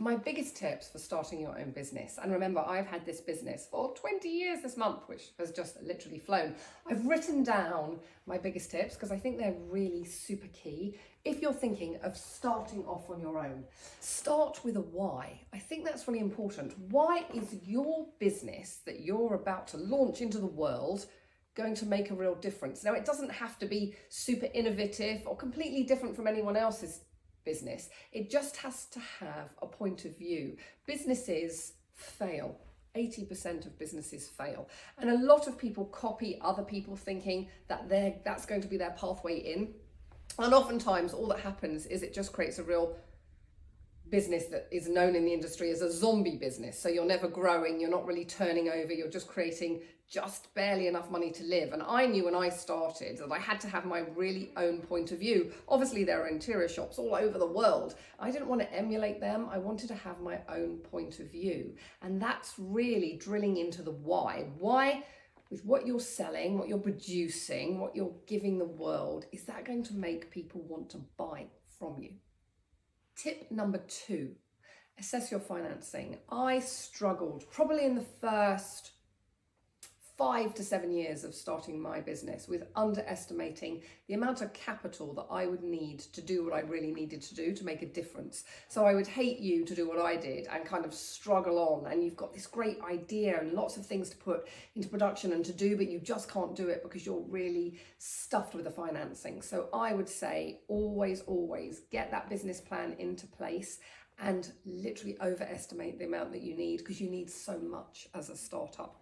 My biggest tips for starting your own business, and remember, I've had this business for 20 years this month, which has just literally flown. I've written down my biggest tips because I think they're really super key. If you're thinking of starting off on your own, start with a why. I think that's really important. Why is your business that you're about to launch into the world going to make a real difference? Now, it doesn't have to be super innovative or completely different from anyone else's business. It just has to have a point of view. Businesses fail. 80% of businesses fail. And a lot of people copy other people thinking that that's going to be their pathway in. And oftentimes all that happens is it just creates a real business that is known in the industry as a zombie business. So you're never growing, you're not really turning over, you're just creating just barely enough money to live. And I knew when I started that I had to have my really own point of view. Obviously there are interior shops all over the world. I didn't want to emulate them. I wanted to have my own point of view. And that's really drilling into the why. Why, with what you're selling, what you're producing, what you're giving the world, is that going to make people want to buy from you? Tip number 2, assess your financing. I struggled probably in the first 5 to 7 years of starting my business with underestimating the amount of capital that I would need to do what I really needed to do to make a difference. So I would hate you to do what I did and kind of struggle on, and you've got this great idea and lots of things to put into production and to do, but you just can't do it because you're really stuffed with the financing. So I would say always get that business plan into place and literally overestimate the amount that you need, because you need so much as a startup.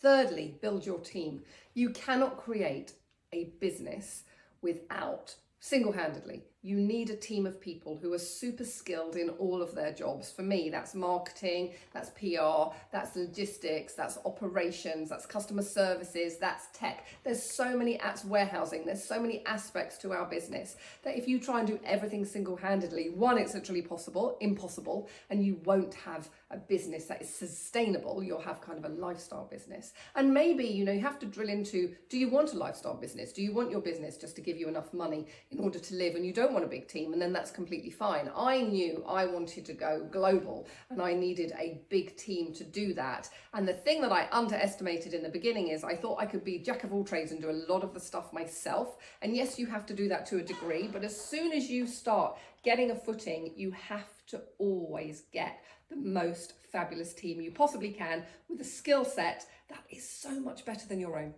Thirdly, build your team. You cannot create a business without single-handedly. You need a team of people who are super skilled in all of their jobs. For me, that's marketing, that's PR, that's logistics, that's operations, that's customer services, that's tech. There's so many, that's warehousing, there's so many aspects to our business that if you try and do everything single-handedly, one, it's literally impossible, and you won't have a business that is sustainable. You'll have kind of a lifestyle business. And maybe, you have to drill into, do you want a lifestyle business? Do you want your business just to give you enough money in order to live, and you don't want a big team? And then that's completely fine. I knew I wanted to go global and I needed a big team to do that. And the thing that I underestimated in the beginning is I thought I could be jack of all trades and do a lot of the stuff myself. And yes, you have to do that to a degree, but as soon as you start getting a footing, you have to always get the most fabulous team you possibly can with a skill set that is so much better than your own.